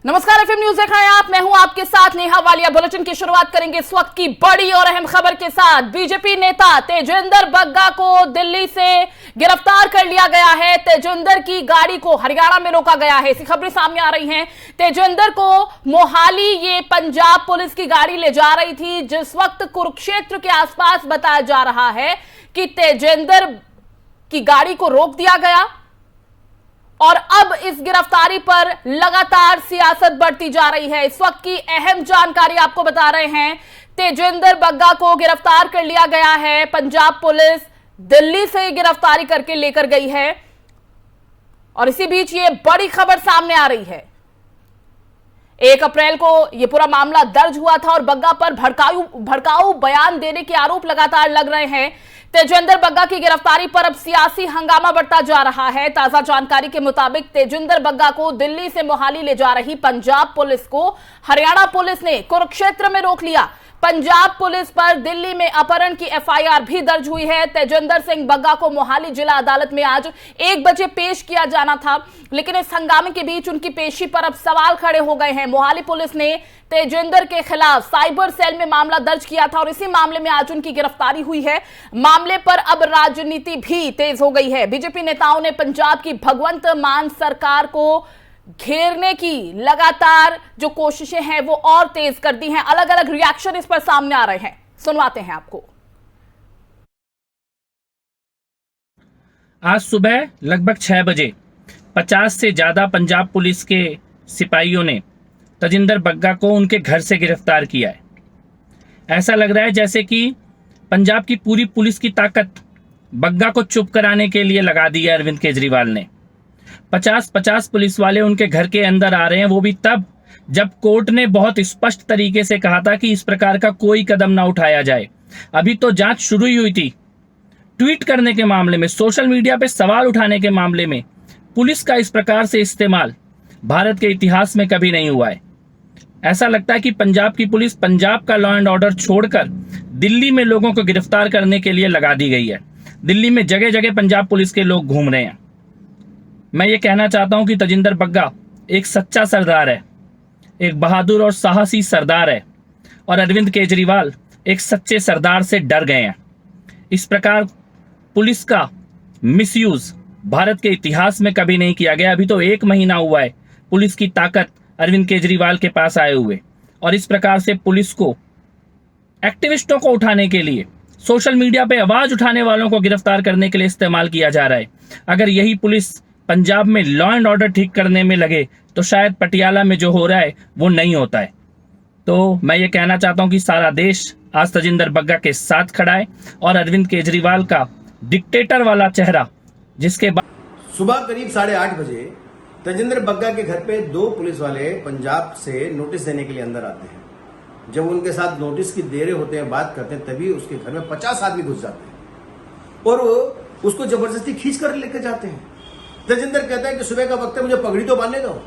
नमस्कार, FM news देख रहे हैं आप। मैं हूं आपके साथ नेहा वालिया। बुलेटिन की शुरुआत करेंगे इस वक्त की बड़ी और अहम खबर के साथ। बीजेपी नेता तेजिंदर बग्गा को दिल्ली से गिरफ्तार कर लिया गया है। तेजिंदर की गाड़ी को हरियाणा में रोका गया है, ऐसी खबरें सामने आ रही हैं। तेजिंदर को मोहाली ये पंजाब पुलिस की गाड़ी ले जा रही थी, जिस वक्त कुरुक्षेत्र के आसपास बताया जा रहा है कि तेजिंदर की गाड़ी को रोक दिया गया और अब इस गिरफ्तारी पर लगातार सियासत बढ़ती जा रही है। इस वक्त की अहम जानकारी आपको बता रहे हैं। तेजिंदर बग्गा को गिरफ्तार कर लिया गया है। पंजाब पुलिस दिल्ली से गिरफ्तारी करके लेकर गई है और इसी बीच ये बड़ी खबर सामने आ रही है। 1 अप्रैल को यह पूरा मामला दर्ज हुआ था और बग्गा पर भड़काऊ बयान देने के आरोप लगातार लग रहे हैं। तेजिंदर बग्गा की गिरफ्तारी पर अब सियासी हंगामा बढ़ता जा रहा है। ताजा जानकारी के मुताबिक तेजिंदर बग्गा को दिल्ली से मोहाली ले जा रही पंजाब पुलिस को हरियाणा पुलिस ने कुरुक्षेत्र में रोक लिया। पंजाब पुलिस पर दिल्ली में अपहरण की एफआईआर भी दर्ज हुई है। तेजिंदर सिंह बग्गा को मोहाली जिला अदालत में आज 1 बजे पेश किया जाना था, लेकिन इस हंगामे के बीच उनकी पेशी पर अब सवाल खड़े हो गए हैं। मोहाली पुलिस ने तेजिंदर के खिलाफ साइबर सेल में मामला दर्ज किया था और इसी मामले में आज उनकी गिरफ्तारी हुई है। मामले पर अब राजनीति भी तेज हो गई है। बीजेपी नेताओं ने पंजाब की भगवंत मान सरकार को घेरने की लगातार जो कोशिशें हैं वो और तेज कर दी हैं। अलग अलग रिएक्शन इस पर सामने आ रहे हैं, सुनवाते हैं आपको। आज सुबह लगभग 6 बजे 50 से ज्यादा पंजाब पुलिस के सिपाहियों ने तेजिंदर बग्गा को उनके घर से गिरफ्तार किया है। ऐसा लग रहा है जैसे कि पंजाब की पूरी पुलिस की ताकत बग्गा को चुप कराने के लिए लगा दी है अरविंद केजरीवाल ने। 50 पुलिस वाले उनके घर के अंदर आ रहे हैं, वो भी तब जब कोर्ट ने बहुत स्पष्ट तरीके से कहा था कि इस प्रकार का कोई कदम ना उठाया जाए। अभी तो जांच शुरू ही हुई थी। ट्वीट करने के मामले में, सोशल मीडिया पे सवाल उठाने के मामले में पुलिस का इस प्रकार से इस्तेमाल भारत के इतिहास में कभी नहीं हुआ है। ऐसा लगता है कि पंजाब की पुलिस पंजाब का लॉ एंड ऑर्डर छोड़कर दिल्ली में लोगों को गिरफ्तार करने के लिए लगा दी गई है। दिल्ली में जगह जगह पंजाब पुलिस के लोग घूम रहे हैं। मैं ये कहना चाहता हूं कि तेजिंदर बग्गा एक सच्चा सरदार है, एक बहादुर और साहसी सरदार है और अरविंद केजरीवाल एक सच्चे सरदार से डर गए हैं। इस प्रकार पुलिस का मिसयूज भारत के इतिहास में कभी नहीं किया गया। अभी तो 1 महीना हुआ है पुलिस की ताकत अरविंद केजरीवाल के पास आए हुए, और इस प्रकार से पुलिस को एक्टिविस्टों को उठाने के लिए, सोशल मीडिया पे आवाज उठाने वालों को गिरफ्तार करने के लिए इस्तेमाल किया जा रहा है। अगर यही पुलिस पंजाब में लॉ एंड ऑर्डर ठीक करने में लगे तो शायद पटियाला में जो हो रहा है वो नहीं होता है। तो मैं ये कहना चाहता हूं कि सारा देश आज तेजिंदर बग्गा के साथ खड़ा है और अरविंद केजरीवाल का डिक्टेटर वाला चेहरा, जिसके बाद सुबह करीब 8:30 बजे तेजिंदर बग्गा के घर पे 2 पुलिस वाले पंजाब से नोटिस देने के लिए अंदर आते हैं। जब उनके साथ नोटिस की दे रहे होते हैं, बात करते हैं, तभी उसके घर में 50 आदमी घुस जाते हैं और उसको जबरदस्ती खींच कर लेकर जाते हैं। तेजिंदर कहता है कि सुबह का वक्त है, मुझे पगड़ी तो बांधने दो,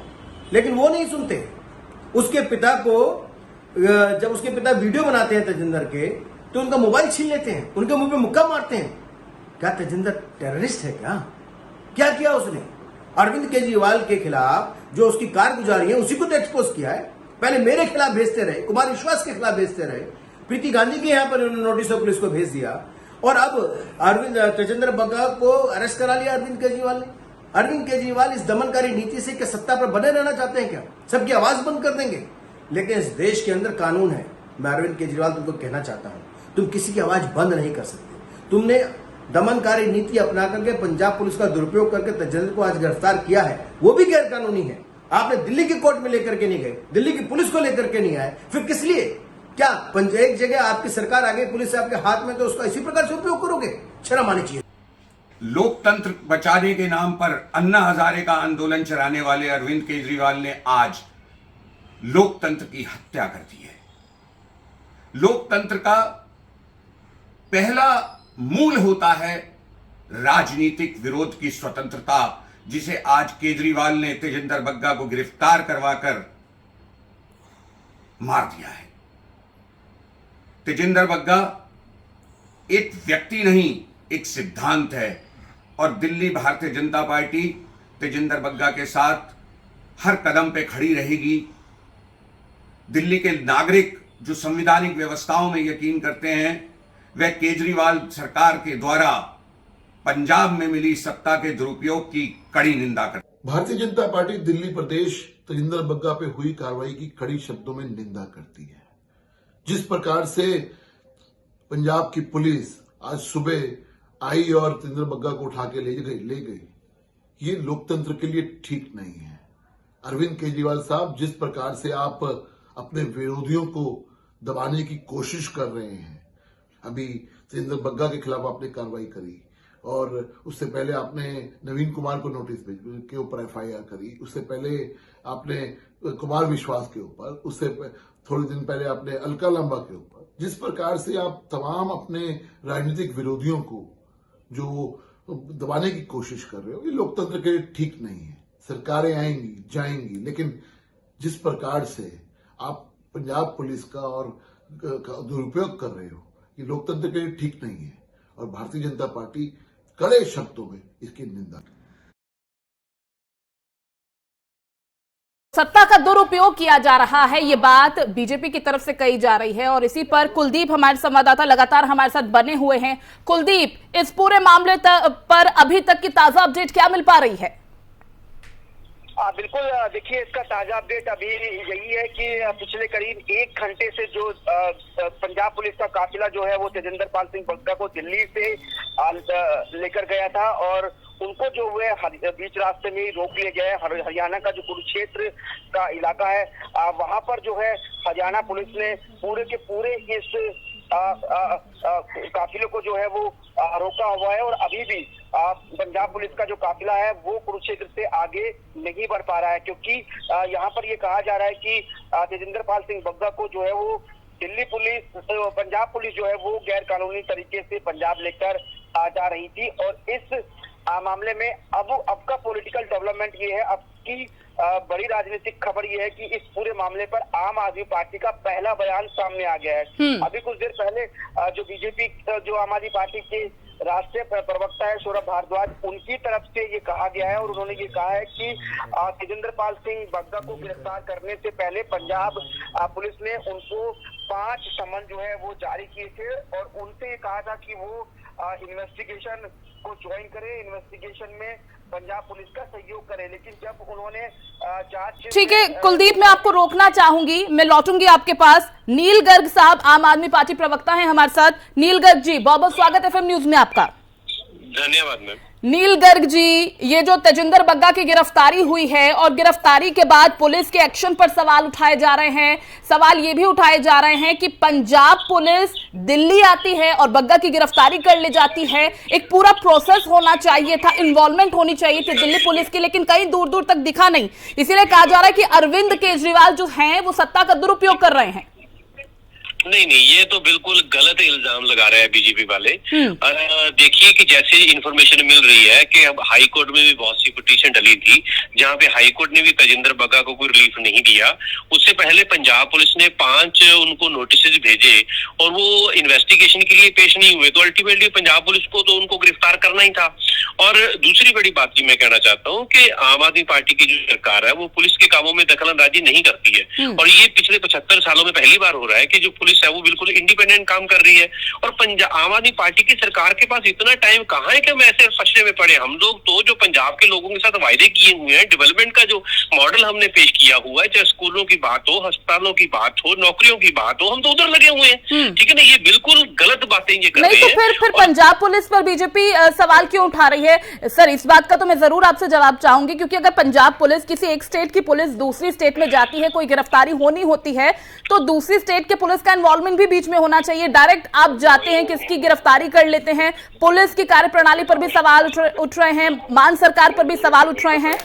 लेकिन वो नहीं सुनते। उसके पिता को, जब उसके पिता वीडियो बनाते हैं तेजिंदर के, तो उनका मोबाइल छीन लेते हैं, उनके मुंह पे मुक्का मारते हैं। क्या तेजिंदर टेररिस्ट है? क्या किया उसने? अरविंद केजरीवाल के खिलाफ जो उसकी कारगुजारी है उसी को तो एक्सपोज किया है। पहले मेरे खिलाफ भेजते रहे, कुमार विश्वास के खिलाफ भेजते रहे, प्रीति गांधी के यहां पर उन्होंने नोटिस ऑफ पुलिस को भेज दिया और अब तेजिंदर बग्गा को अरेस्ट करा लिया अरविंद केजरीवाल ने। अरविंद केजरीवाल इस दमनकारी नीति से क्या सत्ता पर बने रहना चाहते हैं? क्या सबकी आवाज बंद कर देंगे? लेकिन इस देश के अंदर कानून है। मैं अरविंद केजरीवाल तुमको कहना चाहता हूं, तुम किसी की आवाज बंद नहीं कर सकते। तुमने दमनकारी नीति अपना करके पंजाब पुलिस का दुरुपयोग करके तेजिंदर को आज गिरफ्तार किया है, वो भी गैर कानूनी है। आपने दिल्ली की कोर्ट में लेकर के नहीं गए, दिल्ली की पुलिस को लेकर के नहीं आए, फिर किस लिए? क्या एक जगह आपकी सरकार आ गई, पुलिस आपके हाथ में, तो उसका इसी प्रकार से उपयोग करोगे? शर्म आनी चाहिए। लोकतंत्र बचाने के नाम पर अन्ना हजारे का आंदोलन चलाने वाले अरविंद केजरीवाल ने आज लोकतंत्र की हत्या कर दी है। लोकतंत्र का पहला मूल होता है राजनीतिक विरोध की स्वतंत्रता, जिसे आज केजरीवाल ने तेजिंदर बग्गा को गिरफ्तार करवाकर मार दिया है। तेजिंदर बग्गा एक व्यक्ति नहीं, एक सिद्धांत है और दिल्ली भारतीय जनता पार्टी तेजिंदर बग्गा के साथ हर कदम पे खड़ी रहेगी। दिल्ली के नागरिक जो संवैधानिक व्यवस्थाओं में यकीन करते हैं, वह केजरीवाल सरकार के द्वारा पंजाब में मिली सत्ता के दुरुपयोग की कड़ी निंदा करते हैं। भारतीय जनता पार्टी दिल्ली प्रदेश तजिंदर बग्गा पे हुई कार्रवाई की कड़ी शब्दों में निंदा करती है। जिस प्रकार से पंजाब की पुलिस आज सुबह आई और तजिंदर बग्गा को उठा के ले गई, ये लोकतंत्र के लिए ठीक नहीं है। अरविंद केजरीवाल साहब, जिस प्रकार से आप अपने विरोधियों को दबाने की कोशिश कर रहे हैं, अभी तजिंदर बग्गा के खिलाफ आपने कार्रवाई करी और उससे पहले आपने नवीन कुमार को नोटिस के ऊपर एफआईआर करी, उससे पहले आपने कुमार विश्वास के ऊपर, उससे थोड़े दिन पहले आपने अलका लांबा के ऊपर। जिस प्रकार से आप तमाम अपने राजनीतिक विरोधियों को जो दबाने की कोशिश कर रहे हो, ये लोकतंत्र के लिए ठीक नहीं है। सरकारें आएंगी जाएंगी, लेकिन जिस प्रकार से आप पंजाब पुलिस का और दुरुपयोग कर रहे हो, ये लोकतंत्र के लिए ठीक नहीं है और भारतीय जनता पार्टी कड़े शब्दों में इसकी निंदा। सत्ता का दुरुपयोग किया जा रहा है, ये बात बीजेपी की तरफ से कही जा रही है और इसी पर कुलदीप हमारे संवाददाता लगातार हमारे साथ बने हुए हैं। कुलदीप, इस पूरे मामले पर अभी तक की ताजा अपडेट क्या मिल पा रही है? बिल्कुल, देखिए इसका ताजा अपडेट अभी यही है कि पिछले करीब 1 घंटे से जो पंजाब पुलिस का काफिला जो है वो तेजिंदर पाल सिंह बग्गा को दिल्ली से लेकर गया था और उनको जो हुए बीच रास्ते में ही रोक लिया गया है। हरियाणा का जो कुरुक्षेत्र का इलाका है, वहां पर जो है हरियाणा पुलिस ने पूरे के पूरे इस काफिले को जो है वो रोका हुआ है और अभी भी पंजाब पुलिस का जो काफिला है वो कुरुक्षेत्र से आगे नहीं बढ़ पा रहा है, क्योंकि यहाँ पर ये कहा जा रहा है कि तेजिंदर पाल सिंह बग्गा को जो है वो दिल्ली पुलिस, पंजाब पुलिस जो है वो गैर कानूनी तरीके से पंजाब लेकर आ जा रही थी। और इस मामले में अब का पॉलिटिकल डेवलपमेंट ये है, अब की बड़ी राजनीतिक खबर ये है कि इस पूरे मामले पर आम आदमी पार्टी का पहला बयान सामने आ गया है। अभी कुछ देर पहले जो बीजेपी, जो आम आदमी पार्टी के राष्ट्रीय प्रवक्ता है सौरभ भारद्वाज, उनकी तरफ से ये कहा गया है और उन्होंने ये कहा है कि तेजिंदर पाल सिंह बग्गा को गिरफ्तार करने से पहले पंजाब पुलिस ने उनको 5 समन जो है वो जारी किए थे और उनसे ये कहा था कि वो इन्वेस्टिगेशन को ज्वाइन करे, इन्वेस्टिगेशन में पंजाब पुलिस का सहयोग करे। लेकिन जब उन्होंने जांच, ठीक है कुलदीप, मैं आपको रोकना चाहूंगी, मैं लौटूंगी आपके पास। नील गर्ग साहब आम आदमी पार्टी प्रवक्ता हैं हमारे साथ। नील गर्ग जी, बहुत बहुत स्वागत है एफएम न्यूज में आपका। धन्यवाद मैम। नील गर्ग जी, ये जो तेजिंदर बग्गा की गिरफ्तारी हुई है और गिरफ्तारी के बाद पुलिस के एक्शन पर सवाल उठाए जा रहे हैं, सवाल ये भी उठाए जा रहे हैं कि पंजाब पुलिस दिल्ली आती है और बग्गा की गिरफ्तारी कर ले जाती है, एक पूरा प्रोसेस होना चाहिए था, इन्वॉल्वमेंट होनी चाहिए थी दिल्ली पुलिस की, लेकिन कहीं दूर दूर तक दिखा नहीं। इसीलिए कहा जा रहा है कि अरविंद केजरीवाल जो हैं वो सत्ता का दुरुपयोग कर रहे हैं। नहीं, ये तो बिल्कुल गलत इल्जाम लगा रहे हैं बीजेपी वाले। देखिए कि जैसे इन्फॉर्मेशन मिल रही है कि अब हाई कोर्ट में भी बहुत सी पिटीशन डली थी, जहां पे हाई कोर्ट ने भी तेजिंदर बग्गा को कोई रिलीफ नहीं दिया। उससे पहले पंजाब पुलिस ने 5 उनको नोटिस भेजे और वो इन्वेस्टिगेशन के लिए पेश नहीं हुए, तो अल्टीमेटली पंजाब पुलिस को तो उनको गिरफ्तार करना ही था। और दूसरी बड़ी बात ये मैं कहना चाहता हूँ कि आम आदमी पार्टी की जो सरकार है वो पुलिस के कामों में दखलंदाजी नहीं करती है और ये पिछले 75 सालों में पहली बार हो रहा है कि जो पुलिस है वो बिल्कुल इंडिपेंडेंट काम कर रही है। और आम आदमी पार्टी की सरकार के पास इतना टाइम कहाँ है कि हम ऐसे फंसने में पड़े। हम लोग तो जो पंजाब के लोगों के साथ वायदे किए हुए हैं, डेवलपमेंट का जो मॉडल हमने पेश किया हुआ है, चाहे स्कूलों की बात हो, अस्पतालों की बात हो, नौकरियों की बात हो, हम तो उधर लगे हुए हैं। ठीक है ना, ये बिल्कुल गलत बातें ये कर रहे हैं। तो फिर पंजाब पुलिस पर बीजेपी सवाल क्यों उठा रही है? सर, इस बात का तो मैं जरूर आपसे जवाब चाहूंगी, क्योंकि अगर पंजाब पुलिस, किसी एक स्टेट की पुलिस दूसरी स्टेट में जाती है, कोई गिरफ्तारी होनी होती है, तो दूसरी स्टेट के पुलिस का इन्वॉल्वमेंट भी बीच में होना चाहिए। डायरेक्ट आप जाते हैं, किसकी गिरफ्तारी कर लेते हैं। पुलिस की कार्यप्रणाली पर भी सवाल उठ रहे हैं, मान सरकार पर भी सवाल उठ रहे हैं।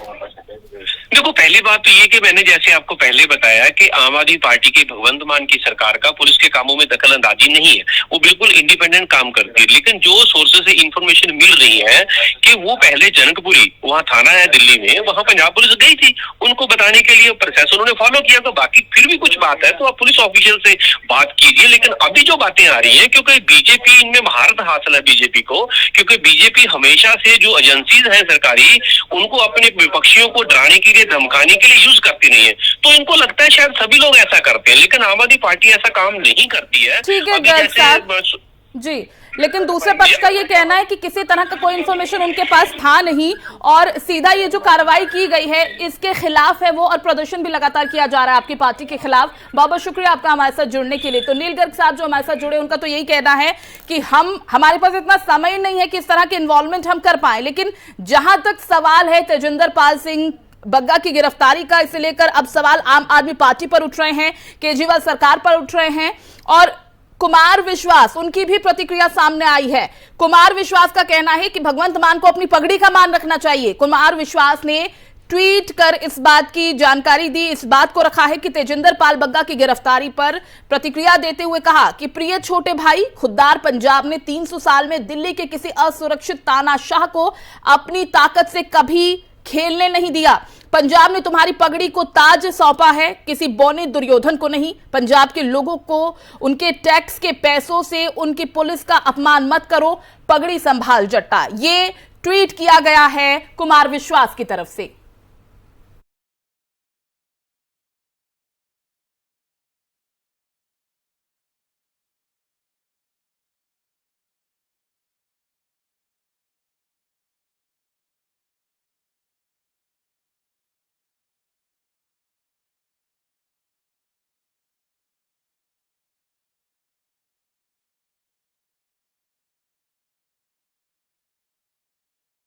देखो, पहली बात तो ये कि मैंने जैसे आपको पहले बताया कि आम आदमी पार्टी की भगवंत मान की सरकार का पुलिस के कामों में दखल अंदाजी नहीं है, वो बिल्कुल इंडिपेंडेंट काम करती है। लेकिन जो सोर्सेज से इंफॉर्मेशन मिल रही है कि वो पहले जनकपुरी, वहाँ थाना है दिल्ली में, वहाँ पंजाब पुलिस गई थी उनको बताने के लिए, प्रोसेस उन्होंने फॉलो किया। तो बाकी फिर भी कुछ बात है तो आप पुलिस ऑफिशियल से बात कीजिए। लेकिन अभी जो बातें आ रही है, क्योंकि बीजेपी इनमें महारत हासिल है बीजेपी को, क्योंकि बीजेपी हमेशा से जो एजेंसीज हैं सरकारी, उनको अपने विपक्षियों को डराने के लिए लिए, धमकाने के लिए यूज करती नहीं है। तो इनको लगता है शायद सभी लोग ऐसा करते हैं, लेकिन आम आदमी पार्टी ऐसा काम नहीं करती है। ठीक है अभी गर्ग जैसे साहब जी, लेकिन दूसरे पक्ष का ये कहना है कि किसी तरह का कोई इन्फॉर्मेशन उनके पास था नहीं और सीधा ये जो कार्रवाई की गई है इसके खिलाफ है वो, और प्रदर्शन भी लगातार किया जा रहा है आपकी पार्टी के खिलाफ। बहुत बहुत शुक्रिया आपका हमारे साथ जुड़ने के लिए। तो नील गर्ग साहब जो हमारे साथ जुड़े, उनका तो यही कहना है कि हमारे पास इतना समय नहीं है कि इस तरह के इन्वॉल्वमेंट हम कर पाए, लेकिन जहां तक सवाल है तेजिंदर पाल सिंह बग्गा की गिरफ्तारी का, इसे लेकर अब सवाल आम आदमी पार्टी पर उठ रहे हैं, केजरीवाल सरकार पर उठ रहे हैं। और कुमार विश्वास, उनकी भी प्रतिक्रिया सामने आई है। कुमार विश्वास का कहना है कि भगवंत मान को अपनी पगड़ी का मान रखना चाहिए। कुमार विश्वास ने ट्वीट कर इस बात की जानकारी दी, इस बात को रखा है कि तेजिंदर पाल बग्गा की गिरफ्तारी पर प्रतिक्रिया देते हुए कहा कि प्रिय छोटे भाई, खुददार पंजाब ने 300 साल में दिल्ली के किसी असुरक्षित तानाशाह को अपनी ताकत से कभी खेलने नहीं दिया। पंजाब ने तुम्हारी पगड़ी को ताज सौंपा है, किसी बौने दुर्योधन को नहीं। पंजाब के लोगों को उनके टैक्स के पैसों से उनकी पुलिस का अपमान मत करो, पगड़ी संभाल जट्टा। ये ट्वीट किया गया है कुमार विश्वास की तरफ से।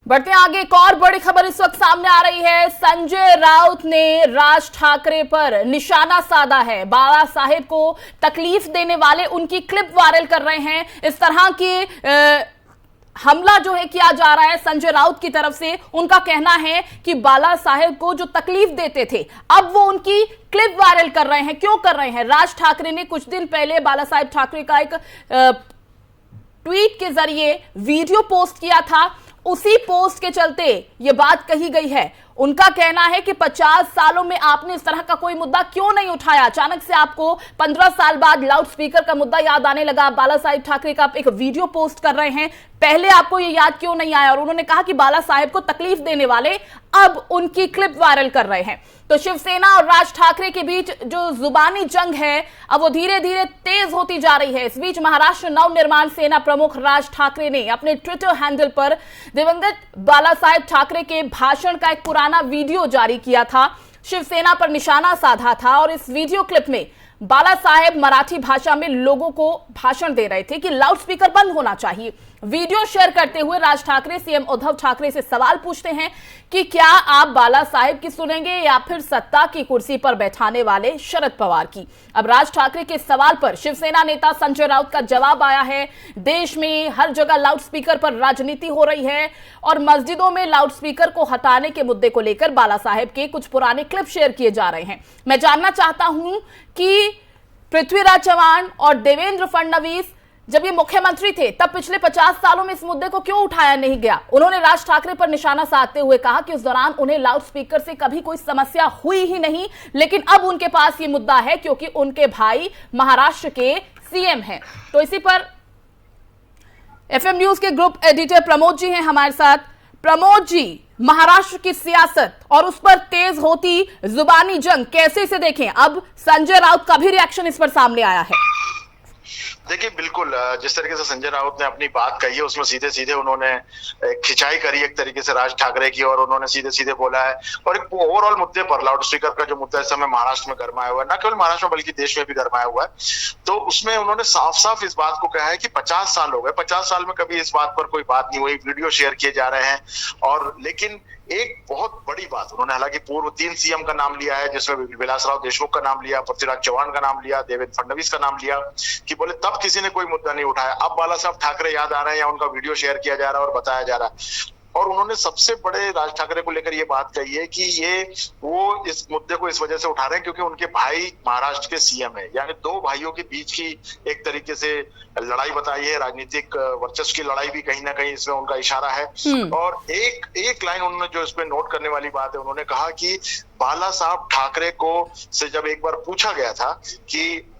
बढ़ते आगे, एक और बड़ी खबर इस वक्त सामने आ रही है। संजय राउत ने राज ठाकरे पर निशाना साधा है। बाला साहेब को तकलीफ देने वाले उनकी क्लिप वायरल कर रहे हैं। इस तरह की हमला जो है किया जा रहा है संजय राउत की तरफ से। उनका कहना है कि बाला साहेब को जो तकलीफ देते थे अब वो उनकी क्लिप वायरल कर रहे हैं। क्यों कर रहे हैं? राज ठाकरे ने कुछ दिन पहले बाला साहेब ठाकरे का एक ट्वीट के जरिए वीडियो पोस्ट किया था। उसी पोस्ट के चलते ये बात कही गई है। उनका कहना है कि 50 सालों में आपने इस तरह का कोई मुद्दा क्यों नहीं उठाया। अचानक से आपको 15 साल बाद लाउड स्पीकर का मुद्दा याद आने लगा। बाला साहेब ठाकरे का आप एक वीडियो पोस्ट कर रहे हैं, पहले आपको ये याद क्यों नहीं आया? और उन्होंने कहा कि बाला साहेब को तकलीफ देने वाले अब उनकी क्लिप वायरल कर रहे हैं। तो शिवसेना और राज ठाकरे के बीच जो जुबानी जंग है अब वो धीरे धीरे तेज होती जा रही है। इस बीच महाराष्ट्र नवनिर्माण सेना प्रमुख राज ठाकरे ने अपने ट्विटर हैंडल पर दिवंगत बाला साहेब ठाकरे के भाषण का एक पुराना वीडियो जारी किया था। शिवसेना पर निशाना साधा था और इस वीडियो क्लिप में बाला साहेब मराठी भाषा में लोगों को भाषण दे रहे थे कि लाउडस्पीकर बंद होना चाहिए। वीडियो शेयर करते हुए राज ठाकरे सीएम उद्धव ठाकरे से सवाल पूछते हैं कि क्या आप बाला साहेब की सुनेंगे या फिर सत्ता की कुर्सी पर बैठाने वाले शरद पवार की। अब राज ठाकरे के सवाल पर शिवसेना नेता संजय राउत का जवाब आया है। देश में हर जगह लाउडस्पीकर पर राजनीति हो रही है और मस्जिदों में लाउडस्पीकर को हटाने के मुद्दे को लेकर बाला साहेब के कुछ पुराने क्लिप शेयर किए जा रहे हैं। मैं जानना चाहता हूं कि पृथ्वीराज चव्हाण और देवेंद्र फडणवीस जब ये मुख्यमंत्री थे तब पिछले 50 सालों में इस मुद्दे को क्यों उठाया नहीं गया। उन्होंने राज ठाकरे पर निशाना साधते हुए कहा कि उस दौरान उन्हें लाउडस्पीकर से कभी कोई समस्या हुई ही नहीं, लेकिन अब उनके पास ये मुद्दा है क्योंकि उनके भाई महाराष्ट्र के सीएम हैं। तो इसी पर एफएम न्यूज के ग्रुप एडिटर प्रमोद जी हैं हमारे साथ। प्रमोद जी, महाराष्ट्र की सियासत और उस पर तेज होती जुबानी जंग कैसे इसे देखें? अब संजय राउत का भी रिएक्शन इस पर सामने आया है। देखिए, बिल्कुल जिस तरीके से संजय राउत ने अपनी बात कही है उसमें सीधे सीधे उन्होंने खिंचाई करी एक तरीके से राज ठाकरे की, और उन्होंने सीधे सीधे बोला है। और एक ओवरऑल मुद्दे पर लाउड स्पीकर का जो मुद्दा इस समय महाराष्ट्र में गरमाया हुआ है, न केवल महाराष्ट्र में बल्कि देश में भी गरमाया हुआ है, तो उसमें उन्होंने साफ साफ इस बात को कहा है कि 50 साल हो गए, 50 साल में कभी इस बात पर कोई बात नहीं हुई। वीडियो शेयर किए जा रहे हैं और लेकिन एक बहुत बड़ी बात उन्होंने, हालांकि पूर्व 3 सीएम का नाम लिया है जिसमें विलासराव देशमुख का नाम लिया, पृथ्वीराज चव्हाण का नाम लिया, देवेंद्र फडणवीस का नाम लिया, कि बोले तब किसी ने कोई मुद्दा नहीं उठाया। अब बाला साहब ठाकरे याद आ रहे हैं या उनका वीडियो शेयर किया जा रहा है और बताया जा रहा है। और उन्होंने सबसे बड़े राज ठाकरे को लेकर ये बात कही है कि वो इस मुद्दे को इस वजह से उठा रहे हैं क्योंकि उनके भाई महाराष्ट्र के सीएम है, यानी 2 भाइयों के बीच की एक तरीके से लड़ाई बताई है। राजनीतिक वर्चस्व की लड़ाई भी कहीं ना कहीं इसमें उनका इशारा है। और एक लाइन उन्होंने जो इसमें नोट करने वाली बात है, उन्होंने कहा कि बाला साहब ठाकरे को से जब एक बार पूछा गया था कि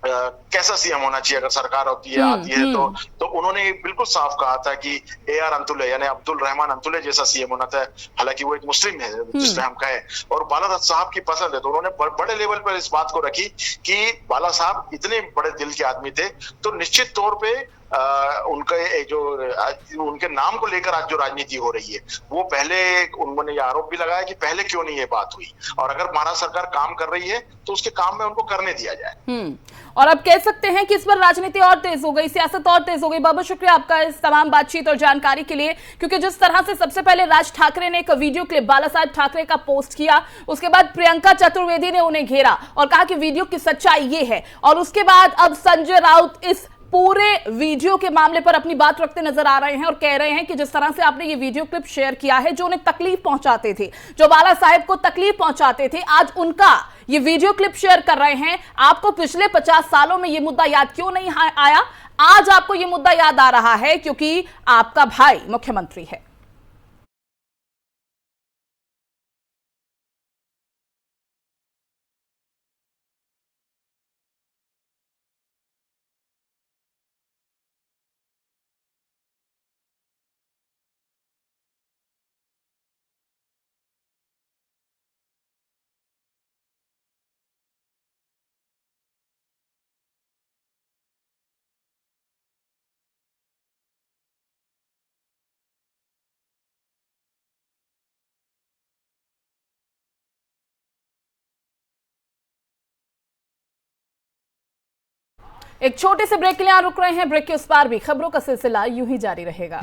कैसा सीएम होना चाहिए अगर सरकार होती है आती है तो उन्होंने बिल्कुल साफ कहा था कि AR अंतुले यानी अब्दुल रहमान अंतुले जैसा सीएम होना था। हालांकि वो एक मुस्लिम है जिसमें हम कहें, और बाला साहब की पसंद है, तो उन्होंने बड़े लेवल पर इस बात को रखी कि बाला साहब इतने बड़े दिल के आदमी थे, तो निश्चित तौर पे उनका जो उनके नाम को लेकर आज जो राजनीति हो रही है वो पहले उन्होंने ये आरोप भी लगाया कि पहले क्यों नहीं ये बात हुई, और अगर महाराष्ट्र सरकार काम कर रही है तो उसके काम में उनको करने दिया जाए। और अब कह सकते हैं कि इस पर राजनीति और तेज हो गई, सियासत और तेज हो गई। बहुत शुक्रिया आपका इस तमाम बातचीत और जानकारी के लिए, क्योंकि जिस तरह से सबसे पहले राज ठाकरे ने एक वीडियो क्लिप बाला साहेब ठाकरे का पोस्ट किया, उसके बाद प्रियंका चतुर्वेदी ने उन्हें घेरा और कहा कि वीडियो की सच्चाई ये है, और उसके बाद अब संजय राउत इस पूरे वीडियो के मामले पर अपनी बात रखते नजर आ रहे हैं और कह रहे हैं कि जिस तरह से आपने ये वीडियो क्लिप शेयर किया है, जो उन्हें तकलीफ पहुंचाते थे, जो बाला साहेब को तकलीफ पहुंचाते थे, आज उनका ये वीडियो क्लिप शेयर कर रहे हैं। आपको पिछले 50 सालों में ये मुद्दा याद क्यों नहीं आया? आज आपको ये मुद्दा याद आ रहा है क्योंकि आपका भाई मुख्यमंत्री है। एक छोटे से ब्रेक के लिए रुक रहे हैं। ब्रेक के उस पार भी खबरों का सिलसिला यूं ही जारी रहेगा।